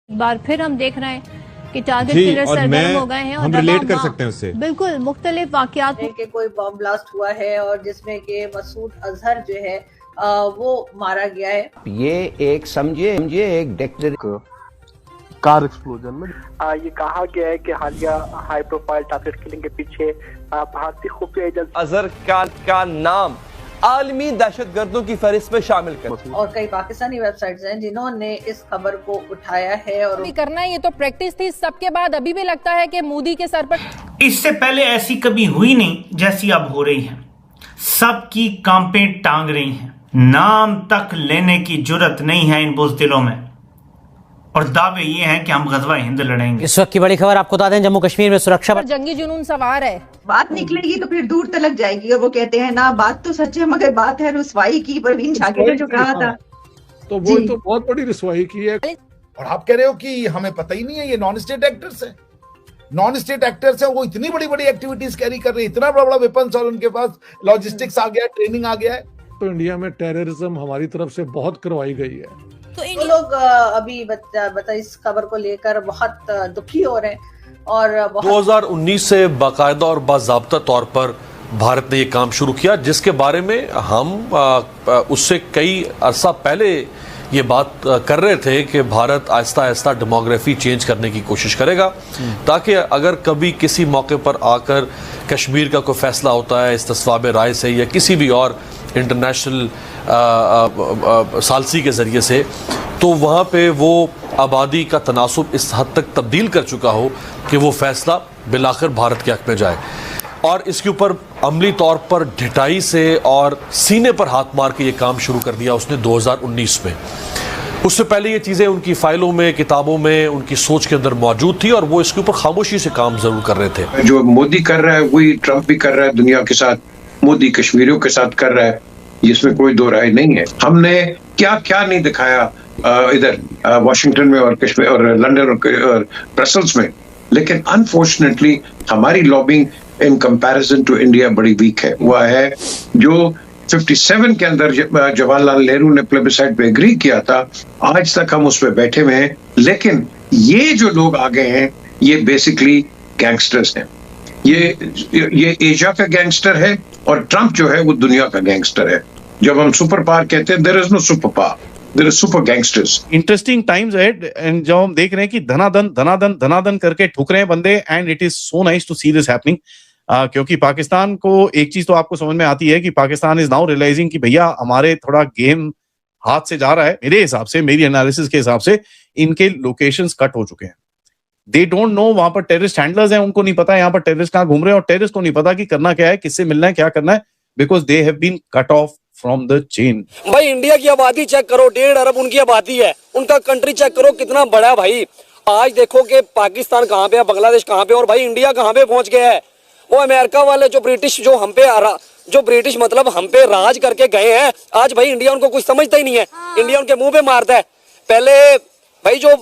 एक बार फिर हम देख रहे हैं कि टारगेट किलर सरगर्म हो गए हैं और हम रिलेट कर सकते हैं उससे बिल्कुल मुख्तलिफ वाकयात के कोई बम ब्लास्ट हुआ है और जिसमें कि मसूद अजहर जो है वो मारा गया है। ये एक समझिए एक डेक्टर कार एक्सप्लोजन में ये कहा गया है कि हालिया हाई प्रोफाइल टारगेट किलिंग के पीछे भारतीय खुफिया एजेंसी अजहर का नाम आलमी दहशतगर्दों की फहरिस्त में शामिल कर और कई पाकिस्तानी वेबसाइट्स हैं जिन्होंने इस खबर को उठाया है और करना ये तो प्रैक्टिस थी। सबके बाद अभी भी लगता है कि मोदी के सर पर इससे पहले ऐसी कभी हुई नहीं जैसी अब हो रही है। सबकी कांपें टांग रही हैं, नाम तक लेने की जुर्रत नहीं है इन बुज़दिलों में और दावे ये हैं कि हम गज़वा हिंद लड़ेंगे। इस वक्त की बड़ी खबर आपको बता दें, जम्मू कश्मीर में सुरक्षा पर जंगी जुनून सवार है। बात निकलेगी तो फिर दूर तलक जाएगी और वो कहते हैं ना बात तो सच है मगर बात है रुसवाई की। परवीन झाकिर ने जो कहा था तो वो तो बहुत बड़ी रुसवाई की है। और आप कह रहे हो कि हमें पता ही नहीं है, ये नॉन स्टेट एक्टर्स हैं। नॉन स्टेट एक्टर्स हैं, वो इतनी बड़ी बड़ी एक्टिविटीज कैरी कर रहे हैं, इतना बड़ा वेपन्स और उनके पास लॉजिस्टिक्स आ गया, ट्रेनिंग आ गया है। तो इंडिया में टेररिज्म हमारी तरफ से बहुत करवाई गई है। तो लोग अभी बता इस खबर को लेकर बहुत दुखी हो रहे हैं और 2019 से बाकायदा और बाज़ाब्ता तौर पर भारत ने ये काम शुरू किया, जिसके बारे में हम उससे कई अरसा पहले ये बात कर रहे थे कि भारत आहिस्ता आहिस्ता डेमोग्राफी चेंज करने की कोशिश करेगा, ताकि अगर कभी किसी मौके पर आकर कश्मीर का कोई फैसला होता है इस्तिस्वाब राय से या किसी भी और इंटरनेशनल सालसी के ज़रिए से, तो वहाँ पे वो आबादी का तनासुब इस हद तक तब्दील कर चुका हो कि वो फैसला बिलाखिर भारत के हक़ में जाए। और इसके ऊपर अमली तौर पर ढिठाई से और सीने पर हाथ मार के ये काम शुरू कर दिया उसने 2019 में। उससे पहले ये चीज़ें उनकी फाइलों में, किताबों में, उनकी सोच के अंदर मौजूद थी और वो इसके ऊपर खामोशी से काम जरूर कर रहे थे। जो मोदी कर रहा है वही ट्रंप भी कर रहा है दुनिया के साथ। मोदी कश्मीरियों के साथ कर रहा है, इसमें कोई दो राय नहीं है। हमने क्या क्या नहीं दिखाया इधर वॉशिंगटन में और कश्मीर और लंदन और ब्रसल्स में, लेकिन अनफॉर्चुनेटली हमारी lobbying in comparison to India बड़ी वीक है। वह है जो 57 के अंदर जवाहरलाल नेहरू ने प्लेबिसाइट पे एग्री किया था, आज तक हम उस पर बैठे हुए हैं। लेकिन ये जो लोग आ गए हैं ये बेसिकली गैंगस्टर्स हैं। ये एशिया का गैंगस्टर है और ट्रंप जो है वो दुनिया का गैंगस्टर है। जब हम सुपर पावर कहते हैं, there is no super power, there is super gangsters. Interesting times ahead, and जो हम देख रहे हैं कि धनाधन करके ठुक रहे हैं बंदे, and it is so nice to see this happening. क्योंकि पाकिस्तान को एक चीज तो आपको समझ में आती है कि पाकिस्तान इज नाउ रियलाइजिंग कि भैया हमारे थोड़ा गेम हाथ से जा रहा है। मेरे हिसाब से, मेरी एनालिसिस के हिसाब से इनके लोकेशंस कट हो चुके हैं। दे डोंट नो, वहां पर टेररिस्ट हैंडलर्स हैं, उनको नहीं पता यहाँ पर टेररिस्ट कहाँ घूम रहे हैं, और टेररिस्ट को नहीं पता कि करना क्या है, किससे मिलना है, क्या करना है, because they have been cut off from the chain. भाई इंडिया की आबादी चेक करो, 1.5 अरब उनकी आबादी है, उनका कंट्री चेक करो कितना बड़ा है भाई। आज देखो कि पाकिस्तान कहाँ पे है, बांग्लादेश कहाँ पे, और भाई इंडिया कहाँ पे पहुंच गया है। वो अमेरिका वाले जो ब्रिटिश जो ब्रिटिश मतलब हम पे राज करके गए हैं, आज भाई इंडिया उनको कुछ समझता ही नहीं है। इंडिया उनके मुंह पे मारता है। पहले भाई जो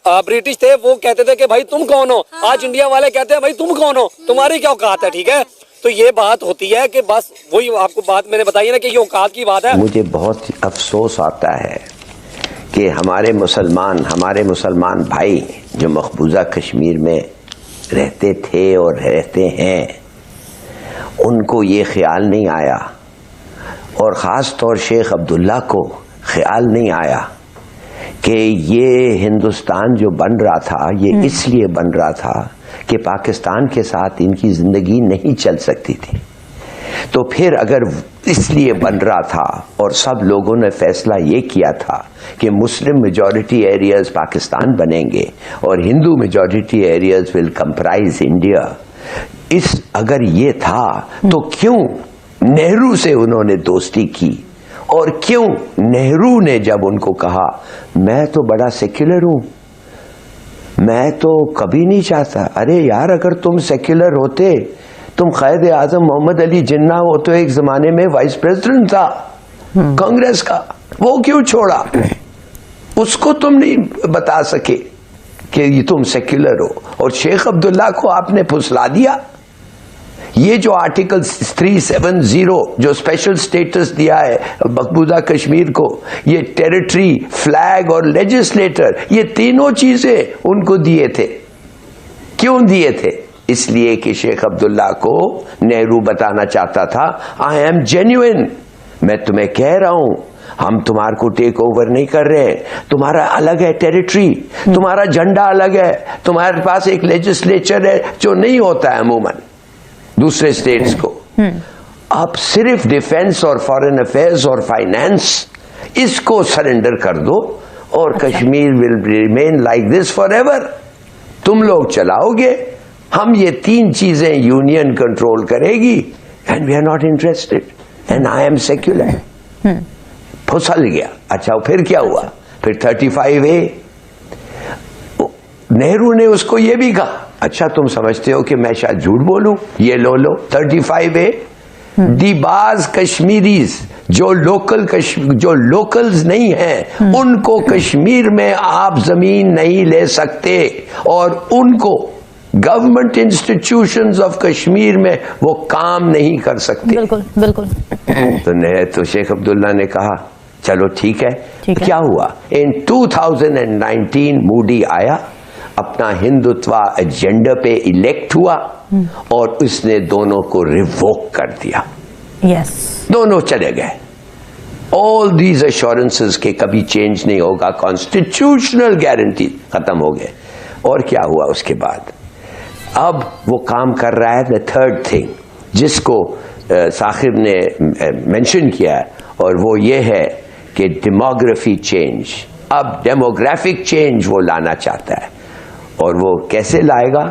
ब्रिटिश थे वो कहते थे कि भाई तुम कौन हो, आज इंडिया वाले कहते हैं भाई तुम कौन हो, तुम्हारी क्या औकात है। ठीक है, तो ये बात होती है कि बस वही आपको बात मैंने बताई ना कि ये औकात की बात है। मुझे बहुत अफसोस आता है कि हमारे मुसलमान भाई जो मकबूजा कश्मीर में रहते थे और रहते हैं, उनको ये ख्याल नहीं आया, और ख़ास तौर शेख अब्दुल्ला को ख्याल नहीं आया कि ये हिंदुस्तान जो बन रहा था ये इसलिए बन रहा था कि पाकिस्तान के साथ इनकी ज़िंदगी नहीं चल सकती थी। तो फिर अगर इसलिए बन रहा था और सब लोगों ने फैसला ये किया था कि मुस्लिम मेजॉरिटी एरियाज पाकिस्तान बनेंगे और Hindu majority areas will comprise India, अगर ये था तो क्यों नेहरू से उन्होंने दोस्ती की, और क्यों नेहरू ने जब उनको कहा मैं तो बड़ा सेक्युलर हूं, मैं तो कभी नहीं चाहता, अरे यार अगर तुम सेक्युलर होते, तुम क़ायद आज़म मोहम्मद अली जिन्ना, वो तो एक जमाने में वाइस प्रेसिडेंट था कांग्रेस का, वो क्यों छोड़ा? उसको तुम नहीं बता सके कि तुम सेक्युलर हो, और शेख अब्दुल्ला को आपने फुसला दिया। ये जो आर्टिकल 370 जो स्पेशल स्टेटस दिया है मकबूजा कश्मीर को, ये टेरिटरी, फ्लैग और लेजिस्लेटर, ये तीनों चीजें उनको दिए थे। क्यों दिए थे? इसलिए कि शेख अब्दुल्ला को नेहरू बताना चाहता था, आई एम जेन्युइन, मैं तुम्हें कह रहा हूं, हम तुम्हारे को टेक ओवर नहीं कर रहे हैं, तुम्हारा अलग है टेरिटरी, तुम्हारा झंडा अलग है, तुम्हारे पास एक लेजिस्लेचर है जो नहीं होता है अमूमन दूसरे स्टेट्स को। अब सिर्फ डिफेंस और फॉरेन अफेयर्स और फाइनेंस इसको सरेंडर कर दो और Kashmir will remain like this forever. तुम लोग चलाओगे, हम ये तीन चीजें यूनियन कंट्रोल करेगी, and we are not interested, and I am secular. फुसल गया। अच्छा फिर क्या हुआ? फिर 35A नेहरू ने उसको ये भी कहा, अच्छा तुम समझते हो कि मैं शायद झूठ बोलूं, ये लो 35A दी बाज कश्मीरीज जो लोकल्स नहीं हैं उनको कश्मीर में आप जमीन नहीं ले सकते, और उनको गवर्नमेंट इंस्टीट्यूशंस ऑफ कश्मीर में वो काम नहीं कर सकते। बिल्कुल बिल्कुल। तो शेख अब्दुल्ला ने कहा चलो ठीक है। क्या हुआ? इन 2019 मोदी आया, अपना हिंदुत्व एजेंडा पे इलेक्ट हुआ और उसने दोनों को रिवोक कर दिया। यस, दोनों चले गए। ऑल दीज एश्योरेंसेस के कभी चेंज नहीं होगा, कॉन्स्टिट्यूशनल गारंटी खत्म हो गए। और क्या हुआ उसके बाद? अब वो काम कर रहा है द थर्ड थिंग जिसको साहिब ने मेंशन किया है, और वो ये है कि डेमोग्राफी चेंज। अब डेमोग्राफिक चेंज वो लाना चाहता है, और वो कैसे लाएगा?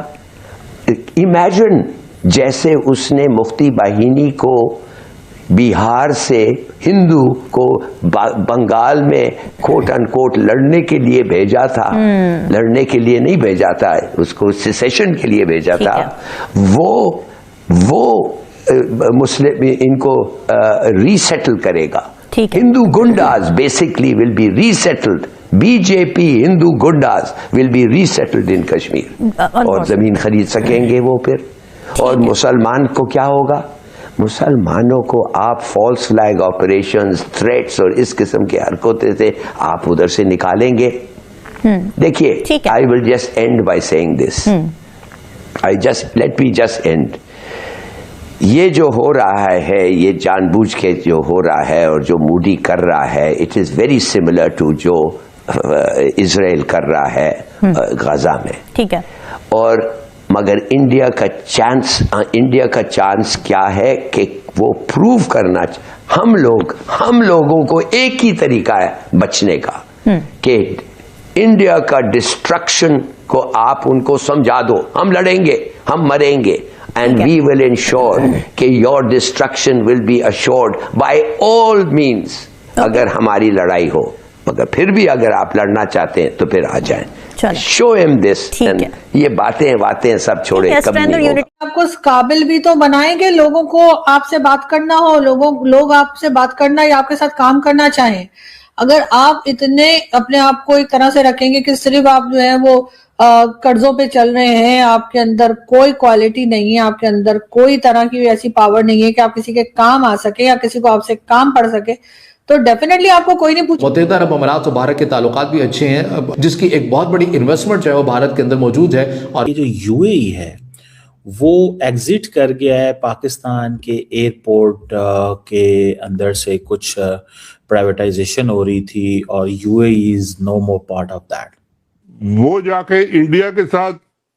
इमेजिन जैसे उसने मुफ्ती बाहिनी को बिहार से हिंदू को बंगाल में कोट अनकोट लड़ने के लिए भेजा था, लड़ने के लिए नहीं भेजा था, उसको सेसेशन के लिए भेजा था। वो मुस्लिम इनको रीसेटल करेगा। Hindu goondas basically will be resettled, BJP Hindu goondas will be resettled in Kashmir, और जमीन खरीद सकेंगे वो फिर। और मुसलमान को क्या होगा? मुसलमानों को आप फॉल्स फ्लैग ऑपरेशंस, थ्रेट्स और इस किस्म की हरकतें से आप उधर से निकालेंगे। देखिए, I will just and by saying this, let me just and. ये जो हो रहा है, ये जानबूझ के जो हो रहा है और जो मोदी कर रहा है, it is very similar to जो इजराइल कर रहा है गाजा में। ठीक है। और मगर इंडिया का चांस क्या है कि वो प्रूव करना, हम लोगों को एक ही तरीका है बचने का कि इंडिया का डिस्ट्रक्शन को आप उनको समझा दो, हम लड़ेंगे, हम मरेंगे, and we will ensure कि your destruction will be assured by all means। अगर हमारी लड़ाई हो, मगर फिर भी अगर आप लड़ना चाहते हैं तो फिर आ जाएं। Show him this। ये बातें सब छोड़े, कभी नहीं होगा। आपको इस काबिल भी तो बनाएंगे लोगों को आपसे बात करना हो, लोग आपसे बात करना या आपके साथ काम करना चाहें। अगर आप इतने अपने आप को एक तरह से रखेंगे कि सिर्फ आप जो है वो कर्जों पे चल रहे हैं, आपके अंदर कोई क्वालिटी नहीं है, आपके अंदर कोई तरह की ऐसी पावर नहीं है कि आप किसी के काम आ सके या किसी को आपसे काम पड़ सके, तो डेफिनेटली आपको कोई नहीं पूछे। मुत्तहिदा अरब अमारात और भारत के ताल्लुकात भी अच्छे हैं, जिसकी एक बहुत बड़ी इन्वेस्टमेंट जो है वो भारत के अंदर मौजूद है। और ये जो यूएई है वो एग्जिट कर गया है पाकिस्तान के एयरपोर्ट के अंदर से, कुछ प्राइवेटाइजेशन हो रही थी और UAE is no more part of that. वो जाके इंडिया के साथ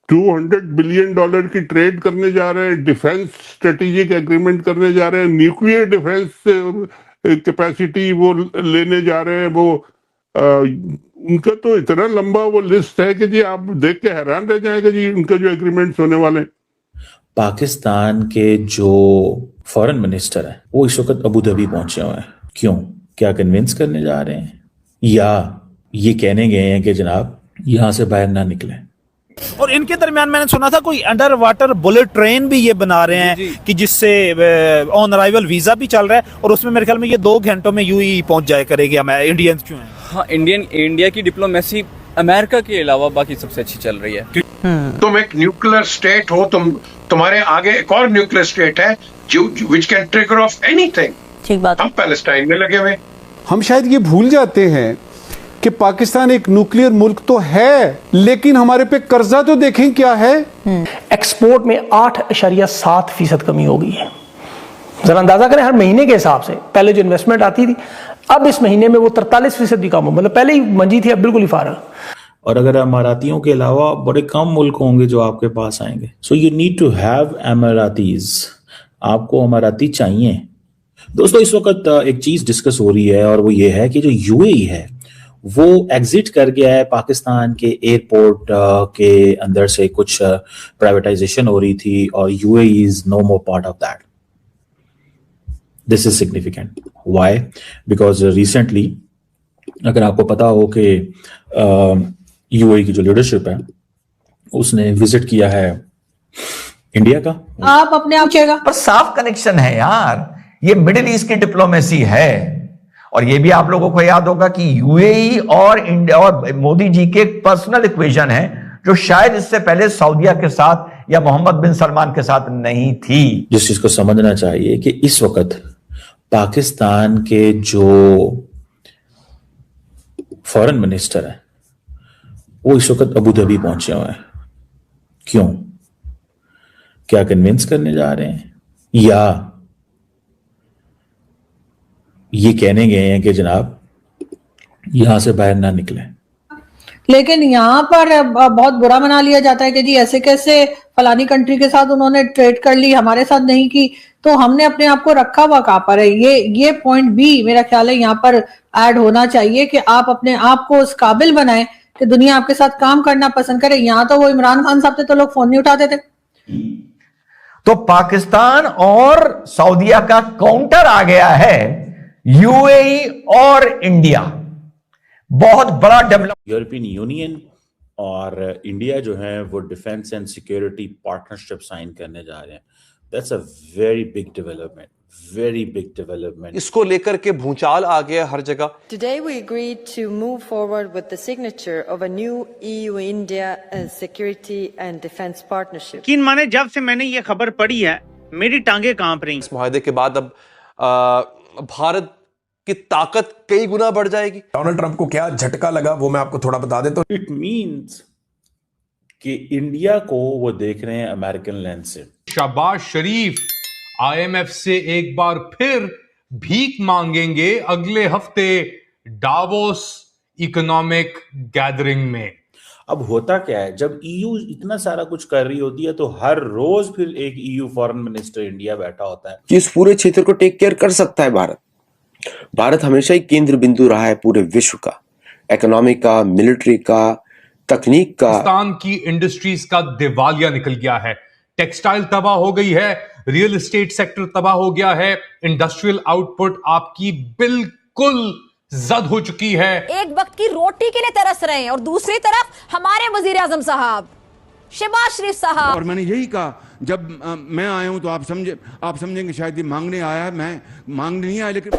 $200 बिलियन की ट्रेड करने जा रहे हैं, डिफेंस स्ट्रेटेजिक एग्रीमेंट करने जा रहे हैं, न्यूक्लियर डिफेंस कैपेसिटी वो लेने जा रहे हैं। वो उनका तो इतना लंबा वो लिस्ट है कि जी आप देख के हैरान रह जाएंगे जी उनका जो एग्रीमेंट्स होने वाले। पाकिस्तान के जो फॉरेन मिनिस्टर है वो इस वक्त अबू धाबी पहुंचे हुए हैं। क्यों? क्या कन्विंस करने जा रहे हैं या ये कहने गए हैं कि जनाब यहां से बाहर ना निकले? और इनके दरमियान मैंने सुना था कोई अंडर वाटर बुलेट ट्रेन भी ये बना रहे हैं कि जिससे ऑन अराइवल वीजा भी चल रहा है और उसमें मेरे ख्याल में ये 2 घंटों में यूएई पहुंच जाया करेगी। इंडियंस क्यों हैं? हाँ, इंडिया की डिप्लोमेसी अमेरिका के अलावा बाकी सबसे अच्छी चल रही है। तुम एक न्यूक्लियर स्टेट हो, तुम्हारे आगे एक और न्यूक्लियर स्टेट है which can trigger of anything. ठीक बात। हम पैलेस्टाइन में लगे हुए। हम शायद ये भूल जाते हैं कि पाकिस्तान एक न्यूक्लियर मुल्क तो है, लेकिन हमारे पे कर्जा तो देखें क्या है। एक्सपोर्ट में 8.7% कमी हो गई है। जरा अंदाजा करें, हर महीने के हिसाब से पहले जो इन्वेस्टमेंट आती थी, अब इस महीने में वो 43% भी कम हो, मतलब पहले ही मंजी थी, अब बिल्कुल ही फारग। और अगर अमारातियों के अलावा बड़े कम मुल्क होंगे जो आपके पास आएंगे। So you need to have Emiratis, आपको अमाराती चाहिए। दोस्तों, इस वक्त एक चीज डिस्कस हो रही है और वो ये है कि जो यूएई है वो एग्जिट कर गया है पाकिस्तान के एयरपोर्ट के अंदर से। कुछ प्राइवेटाइजेशन हो रही थी और UAE is no more part of that. This is significant. Why? Because recently अगर आपको पता हो कि यूएई की जो लीडरशिप है उसने विजिट किया है इंडिया का। आप अपने आप चेगा पर साफ कनेक्शन है यार, ये मिडिल ईस्ट की डिप्लोमेसी है। और ये भी आप लोगों को याद होगा कि यूएई और इंडिया और मोदी जी के पर्सनल इक्वेशन है जो शायद इससे पहले सऊदीया के साथ या मोहम्मद बिन सलमान के साथ नहीं थी। जिस चीज को समझना चाहिए कि इस वक्त पाकिस्तान के जो फॉरेन मिनिस्टर है वो इस वक्त अबू धाबी पहुंचे हुए हैं। क्यों? क्या कन्विंस करने जा रहे हैं या ये कहने गए हैं कि जनाब यहां से बाहर ना निकले? लेकिन यहाँ पर बहुत बुरा मना लिया जाता है कि जी ऐसे कैसे फलानी कंट्री के साथ उन्होंने ट्रेड कर ली, हमारे साथ नहीं की, तो हमने अपने आप को रखा हुआ कहां पर है। ये पॉइंट भी मेरा ख्याल है यहाँ पर ऐड होना चाहिए कि आप अपने आप को उस काबिल बनाएं कि दुनिया आपके साथ काम करना पसंद करे। यहाँ तो वो इमरान खान साहब थे तो लोग फोन नहीं उठाते थे। तो पाकिस्तान और सऊदीया का काउंटर आ गया है यूएई और इंडिया। बहुत बड़ा डेवलप। यूरोपियन यूनियन और इंडिया जो है वो defence and security partnership sign करने जा रहे हैं। That's a very big development, very big development. इसको लेकर के भूचाल आ गया हर जगह। Today we agreed to move forward with the signature of a new EU-India security and defense partnership. यकीन माने जब से मैंने ये खबर पढ़ी है मेरी टांगे कांप रही। इस मुआहदे के बाद अब भारत की ताकत कई गुना बढ़ जाएगी। डोनाल्ड ट्रंप को क्या झटका लगा वो मैं आपको थोड़ा बता देता हूं। इट मींस कि इंडिया को वो देख रहे हैं अमेरिकन लेंस से। शहबाज शरीफ आईएमएफ से एक बार फिर भीख मांगेंगे अगले हफ्ते डावोस इकोनॉमिक गैदरिंग में। अब होता क्या है, जब ईयू इतना सारा कुछ कर रही होती है तो हर रोज फिर एक ईयू फॉरेन मिनिस्टर इंडिया बैठा होता है। इस पूरे क्षेत्र को टेक केयर कर सकता है भारत। भारत हमेशा ही केंद्र बिंदु रहा है पूरे विश्व का, इकोनॉमी का, मिलिट्री का, तकनीक का। पाकिस्तान की इंडस्ट्रीज का दिवालिया निकल गया है। टेक्सटाइल तबाह हो गई है, रियल एस्टेट सेक्टर तबाह हो गया है, इंडस्ट्रियल आउटपुट आपकी बिल्कुल जद हो चुकी है। एक वक्त की रोटी के लिए तरस रहे हैं और दूसरी तरफ हमारे वजीर आजम साहब शहबाज शरीफ साहब। और मैंने यही कहा जब मैं आया हूं तो आप समझेंगे शायद ये मांगने आया है, मैं मांगने नहीं आया, लेकिन